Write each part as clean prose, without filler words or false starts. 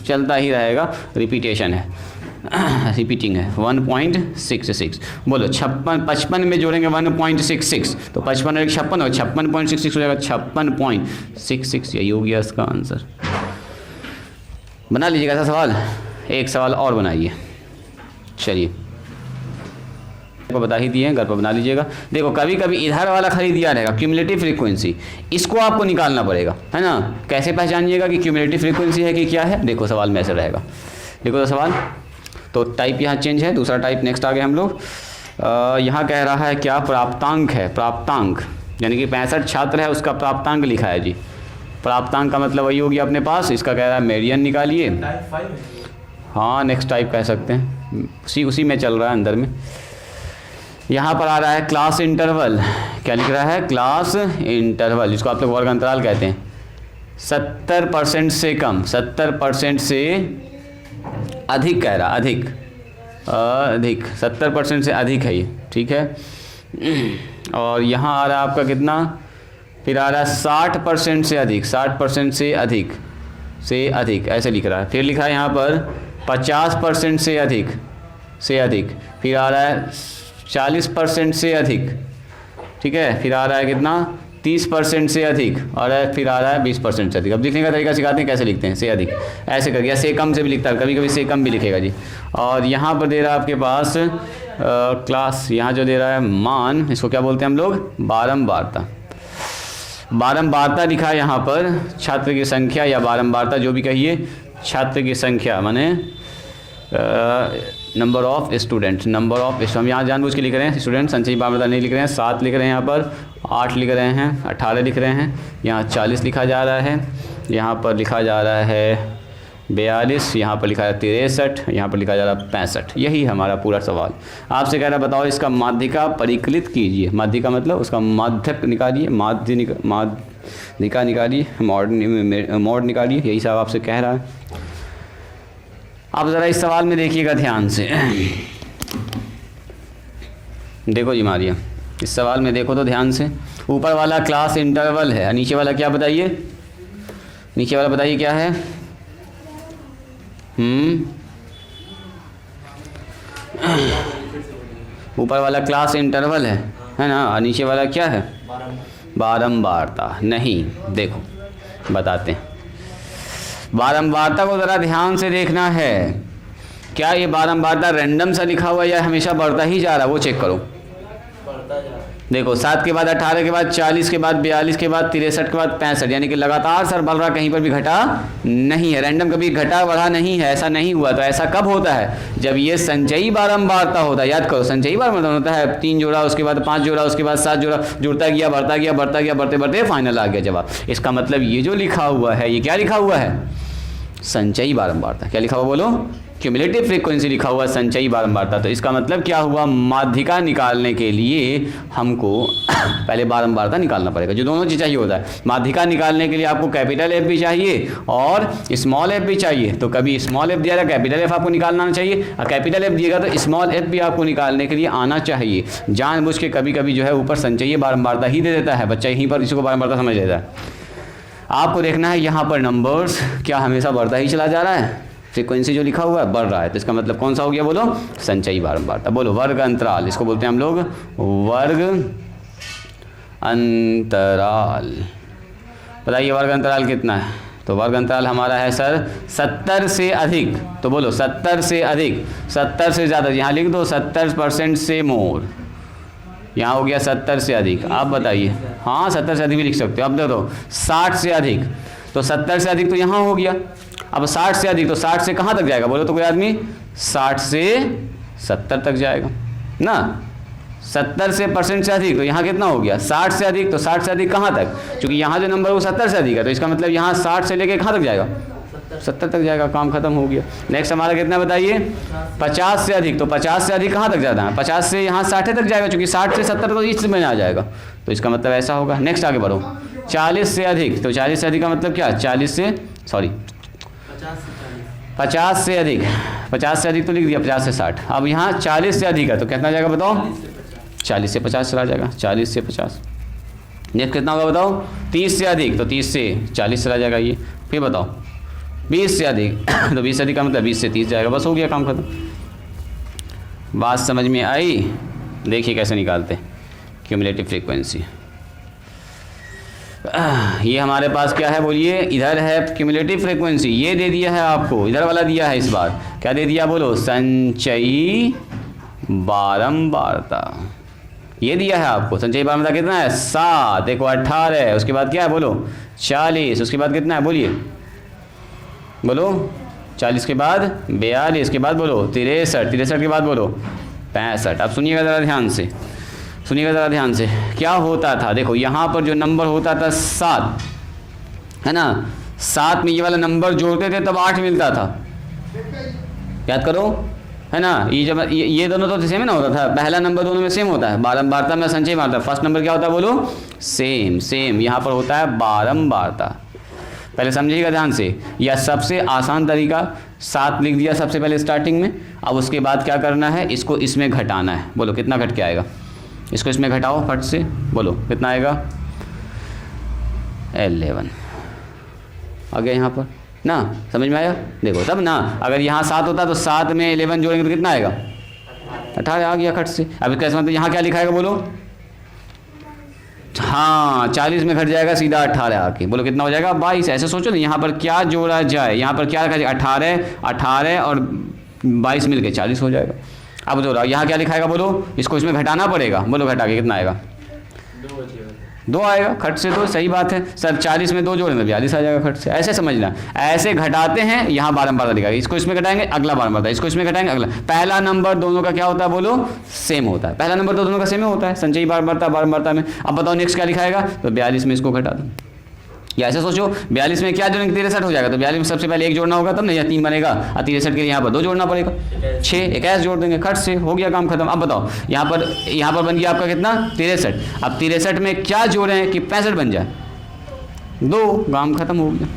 चलता ही रहेगा, रिपीटेशन है, रिपीटिंग है। 1.66 बोलो 55 में जोड़ेंगे 1.66 तो 55 और 56 और 56.66 हो जाएगा 56.66। यही हो गया इसका आंसर। बना लीजिएगा ऐसा सवाल, एक सवाल और बनाइए। चलिए को बता ही दिए, घर पर बना लीजिएगा। देखो कभी कभी इधर वाला खाली दिया रहेगा क्यूमुलेटिव फ्रीक्वेंसी, इसको आपको निकालना पड़ेगा, है ना। कैसे पहचानिएगा कि क्यूमुलेटिव फ्रीक्वेंसी है कि क्या है? देखो सवाल में ऐसे रहेगा, देखो तो सवाल तो टाइप यहाँ चेंज है, दूसरा टाइप नेक्स्ट आ गए हम लोग। यहाँ कह रहा है क्या? प्राप्तांक है, प्राप्तांक यानी कि 65 छात्र है उसका प्राप्तांक लिखा है जी। प्राप्तांक का मतलब वही हो गया अपने पास। इसका कह रहा है मेडियन निकालिए। हाँ नेक्स्ट टाइप कह सकते हैं, उसी में चल रहा है अंदर में। यहाँ पर आ रहा है क्लास इंटरवल, क्या लिख रहा है? क्लास इंटरवल, जिसको आप लोग वर्ग अंतराल कहते हैं। 70% से कम, 70% से अधिक कह रहा, अधिक 70% से अधिक है ये, ठीक है। और यहाँ आ रहा है आपका कितना? फिर आ रहा है 60% से अधिक, 60% से अधिक ऐसे लिख रहा है। फिर लिखा है यहाँ पर 50% से अधिक फिर आ रहा है 40% से अधिक, ठीक है। फिर आ रहा है कितना? 30% से अधिक, और फिर आ रहा है 20% से अधिक। अब लिखने का तरीका सिखाते हैं कैसे लिखते हैं, से अधिक ऐसे करके, या से कम से भी लिखता है, कभी कभी से कम भी लिखेगा जी। और यहाँ पर दे रहा है आपके पास क्लास, यहाँ जो दे रहा है मान, इसको क्या बोलते हैं हम लोग? बारंबारता। बारंबारता लिखा है यहाँ पर, छात्र की संख्या या बारंबारता जो भी कहिए, छात्र की संख्या माने नंबर ऑफ स्टूडेंट, हम यहाँ जानबूझ के लिख रहे हैं स्टूडेंट, संचयी बारंबारता नहीं लिख रहे हैं। 7 लिख रहे हैं यहाँ पर, 8 लिख रहे हैं, 18 लिख रहे हैं, यहाँ 40 लिखा जा रहा है, यहाँ पर लिखा जा रहा है 42, यहाँ पर लिखा है 63, यहाँ पर लिखा जा रहा है 65। यही हमारा पूरा सवाल। आपसे कह रहा है बताओ इसका माध्यिका परिकलित कीजिए। माध्यिका मतलब उसका माध्यक निकालिए, माध्यिका निकालिए, मॉड निकालिए, यही सब आपसे कह रहा है। आप ज़रा इस सवाल में देखिएगा ध्यान से, देखो जी मारिया, इस सवाल में देखो तो ध्यान से। ऊपर वाला क्लास इंटरवल है, नीचे वाला क्या बताइए? नीचे वाला बताइए क्या है? ऊपर वाला क्लास इंटरवल है ना, और नीचे वाला क्या है? बारंबारता। नहीं, देखो बताते हैं। बारंबारता को ज़रा ध्यान से देखना है। क्या ये बारंबारता रैंडम सा लिखा हुआ है या हमेशा बढ़ता ही जा रहा है? वो चेक करो। देखो 7 के बाद 18 के बाद 40 के बाद 42 के बाद 63 के बाद 65, यानी कि लगातार सर बढ़ रहा, कहीं पर भी घटा नहीं है। रैंडम कभी घटा बढ़ा नहीं है, ऐसा नहीं हुआ। तो ऐसा कब होता है? जब ये संचयी बारंबारता होता है। याद करो, संचयी बारंबारता होता है 3 जोड़ा, उसके बाद 5 जोड़ा, उसके बाद 7 जोड़ा, जुड़ता गया, बढ़ता गया, बढ़ते बढ़ते फाइनल आ गया जवाब। इसका मतलब ये जो लिखा हुआ है, ये क्या लिखा हुआ है? संचयी बारंबारता। क्या लिखा हुआ बोलो? क्यूमुलेटिव फ्रीक्वेंसी लिखा हुआ संचयी बारंबारता। तो इसका मतलब क्या हुआ? माध्यिका निकालने के लिए हमको पहले बारंबारता निकालना पड़ेगा, जो दोनों चीज़ चाहिए होता है। माध्यिका निकालने के लिए आपको कैपिटल एफ भी चाहिए और स्मॉल एफ भी चाहिए। तो कभी स्मॉल एफ दिया था, कैपिटल एफ आपको निकालना आना चाहिए, और कैपिटल एफ दिएगा तो स्मॉल एफ भी आपको निकालने के लिए आना चाहिए। जानबूझ के कभी कभी जो है ऊपर संचयी बारंबारता ही दे देता है बच्चा, यहीं पर इसी को बारंबारता समझ लेता है। आपको देखना है यहाँ पर नंबर्स क्या हमेशा बढ़ता ही चला जा रहा है? फ्रीक्वेंसी जो लिखा हुआ है बढ़ रहा है, तो इसका मतलब कौन सा हो गया बोलो? संचयी बारंबारता। बोलो वर्ग अंतराल, इसको बोलते हैं हम लोग वर्ग अंतराल। बताइए वर्ग अंतराल कितना है? तो वर्ग अंतराल हमारा है सर 70 से अधिक। तो बोलो 70 से अधिक, 70 से ज़्यादा, यहाँ लिख दो 70% से मोर। यहाँ हो गया 70 से अधिक। आप बताइए, हाँ 70 से अधिक भी लिख सकते हो। अब देखो 60 से अधिक, तो 70 से अधिक तो यहाँ हो गया। अब 60 से अधिक, तो 60 से कहाँ तक जाएगा बोलो तो कोई आदमी? 60 से 70 तक जाएगा ना। 70 से % से अधिक, तो यहाँ कितना हो गया? 60 से अधिक, तो 60 से अधिक कहाँ तक? क्योंकि यहाँ जो नंबर वो 70 से अधिक है, तो इसका मतलब यहाँ 60 से लेके कहाँ तक जाएगा? 70 तक जाएगा। काम खत्म हो गया। नेक्स्ट हमारा कितना बताइए? 50 से अधिक, तो 50 से अधिक कहाँ तक जाता है? 50 से यहाँ 60 तक जाएगा, क्योंकि 60 से 70 तो इस में आ जाएगा, तो इसका मतलब ऐसा होगा। नेक्स्ट आगे बढ़ो। 40 से अधिक, तो 40 से अधिक का मतलब क्या? 50 से अधिक, 50 से अधिक तो लिख दिया, 50 से 60। अब यहाँ 40 से अधिक है, तो कितना जाएगा बताओ? 40 से 50 चला जाएगा, 40 से 50। नेक्स्ट कितना होगा बताओ? 30 से अधिक, तो 30 से 40 चला जाएगा ये। फिर बताओ 20 से अधिक तो 20 से अधिक का मतलब 20 से 30 जाएगा, बस हो गया काम खत्म। बात समझ में आई? देखिए कैसे निकालते क्यूमुलेटिव फ्रीक्वेंसी। ये हमारे पास क्या है बोलिए, इधर है क्यूमुलेटिव फ्रीक्वेंसी, ये दे दिया है आपको, इधर वाला दिया है इस बार, क्या दे दिया बोलो, संचयी बारंबारता, ये दिया है आपको। संचयी बारंबारता कितना है, 7, देखो 18, उसके बाद क्या है बोलो 40, उसके बाद कितना है बोलिए, बोलो 40 के बाद 42, के बाद बोलो 63, 63 के बाद बोलो 65। अब सुनिएगा ज़रा ध्यान से, सुनिएगा ज़रा ध्यान से, क्या होता था देखो, यहाँ पर जो नंबर होता था 7 है ना, 7 में ये वाला नंबर जोड़ते थे तब 8 मिलता था, याद करो है ना। ये जब ये दोनों तो सेम ना होता था, पहला नंबर दोनों में सेम होता है, बारंबारता में संचयी बारंबारता, फर्स्ट नंबर क्या होता है बोलो, सेम सेम, यहाँ पर होता है बारंबारता। पहले समझिएगा ध्यान से, यह सबसे आसान तरीका, 7 लिख दिया सबसे पहले स्टार्टिंग में। अब उसके बाद क्या करना है, इसको इसमें घटाना है, बोलो कितना घट के आएगा, इसको इसमें घटाओ फट से, बोलो कितना आएगा 11 आ गया यहाँ पर ना, समझ में आया? देखो तब ना, अगर यहाँ 7 होता तो 7 में 11 जोड़ेंगे तो कितना आएगा 18 आ गया खट से। अब कैसे मतलब यहाँ क्या लिखाएगा बोलो, हाँ 40 में घट जाएगा सीधा 18 आके, बोलो कितना हो जाएगा 22। ऐसे सोचो ना, यहाँ पर क्या जोड़ा जाए, यहाँ पर क्या रखा जाए, 18 और 22 मिल के 40 हो जाएगा। अब जो यहाँ क्या लिखाएगा बोलो, इसको इसमें घटाना पड़ेगा, बोलो घटा के कितना आएगा 2 आएगा खट से, तो सही बात है सर, 40 में 2 जोड़ेंगे 42 आ जाएगा खट से। ऐसे समझना, ऐसे घटाते हैं, यहाँ बारंबारता दिखाएगा, इसको इसमें घटाएंगे अगला बारंबारता, इसको इसमें घटाएंगे अगला। पहला नंबर दोनों का क्या होता है बोलो, सेम होता है, पहला नंबर तो दोनों का सेम होता है संचयी बारंबारता बारंबारता में। अब बताओ नेक्स्ट क्या लिखाएगा, तो 42 में इसको घटा दो, या ऐसे सोचो 42 में क्या जोड़ेंगे 63 हो जाएगा, तो 42 में सबसे पहले 1 जोड़ना होगा तब नहीं, या 3 बनेगा, और 63 के लिए यहाँ पर 2 जोड़ना पड़ेगा, 6 21 जोड़ देंगे खट से, हो गया काम खत्म। अब बताओ यहाँ पर बन गया आपका कितना 63, अब 63 में क्या जोड़ें कि 65 बन जाए, 2, काम खत्म हो गया,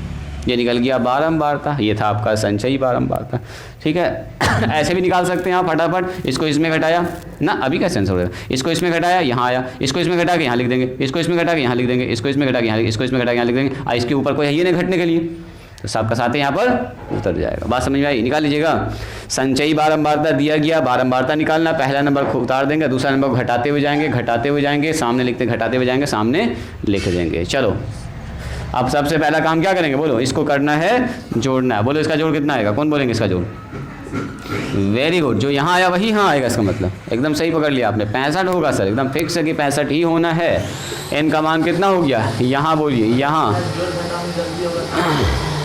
ये निकल गया बारंबारता। ये था आपका संचयी बारंबारता, ठीक है। ऐसे भी निकाल सकते हैं आप फटाफट, इसको इसमें घटाया ना, अभी कैसे आंसर हो रहा है, इसको इसमें घटाया यहाँ आया, इसको इसमें घटा के यहाँ लिख देंगे, इसको इसमें घटा के यहाँ लिख देंगे, इसको इसमें घटा के यहाँ, इसको इसमें घटा के यहाँ लिख देंगे, और इसके ऊपर कोई है ये नहीं घटने के लिए, तो सबका साथ यहाँ पर उतर जाएगा। बात समझ में आई? निकाल लीजिएगा, संचयी बारंबारता दिया गया, बारंबारता निकालना, पहला नंबर को उतार देंगे, दूसरा नंबर को घटाते हुए जाएंगे, घटाते हुए जाएंगे, सामने लिखते घटाते हुए जाएंगे, सामने लिख देंगे। चलो अब सबसे पहला काम क्या करेंगे बोलो, इसको करना है जोड़ना है, बोलो इसका जोड़ कितना आएगा, कौन बोलेंगे इसका जोड़, वेरी गुड, जो यहाँ आया वही यहाँ आएगा, इसका मतलब एकदम सही पकड़ लिया आपने, 65 होगा सर, एकदम फिक्स है कि 65 ही होना है। एन का मान कितना हो गया, यहाँ बोलिए, यहाँ,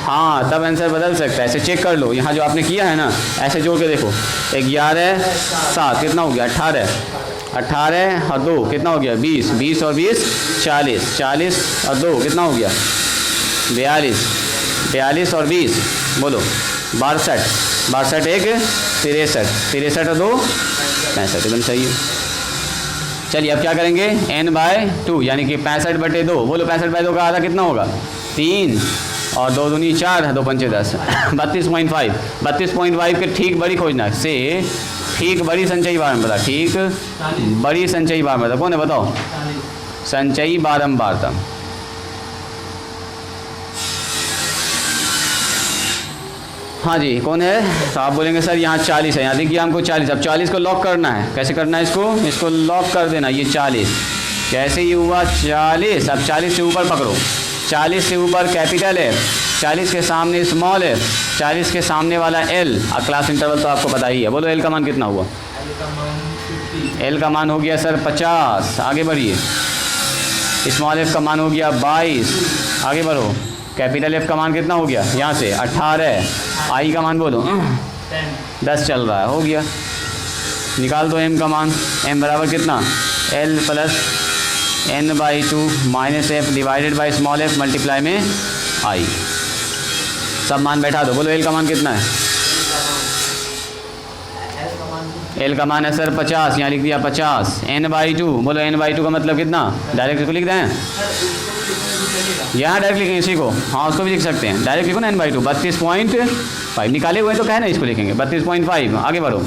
हाँ तब आंसर बदल सकता है, ऐसे चेक कर लो, यहाँ जो आपने किया है ना ऐसे जोड़ के देखो, 11 7 कितना हो गया 18 और 2 कितना हो गया 20, 20 और 20 40, 40 और 2 कितना हो गया 42, 42 और 20 बोलो 62, 62 एक 63, 63 और 2 65, एकदम सही है। चलिए अब क्या करेंगे, n/2 यानी कि 65/2, बोलो 65/2 का आधा कितना होगा 3 और 2 दूनी 4, 2 पंचे 10, 32.5, 32.5 के ठीक बड़ी खोजना से, ठीक बड़ी संचयी बारंबारता, ठीक बड़ी संचयी बारंबारता कौन है बताओ, संचयी बारंबारता। हाँ जी कौन है, तो आप बोलेंगे सर यहाँ 40 है, यहाँ देखिए हमको 40, अब 40 को लॉक करना है, कैसे करना है इसको लॉक कर देना, ये 40 कैसे ये हुआ 40, अब 40 से ऊपर पकड़ो, 40 से ऊपर कैपिटल है, 40 के सामने स्मॉल है, 40 के सामने वाला एल, और क्लास इंटरवल तो आपको पता ही है, बोलो एल का मान कितना हुआ, एल का मान हो गया सर 50, आगे बढ़िए, स्मॉल एफ का मान हो गया 22, आगे बढ़ो, कैपिटल एफ का मान कितना हो गया यहाँ से 18, आई का मान बोलो 10 चल रहा है, हो गया, निकाल दो एम का मान, एम बराबर कितना L plus n/2 minus F divided by small F multiply में आई, सब मान बैठा दो, बोलो एल का मान कितना है, एल का मान है सर 50, यहाँ लिख दिया 50, n/2 बोलो n/2 का मतलब कितना, डायरेक्ट इसको लिख दें, यहाँ डायरेक्ट लिखेंगे इसी को, हाँ उसको भी लिख सकते हैं, डायरेक्ट लिखो ना n/2, 32.5 निकाले हुए तो कहे ना इसको लिखेंगे 32.5, आगे बढ़ो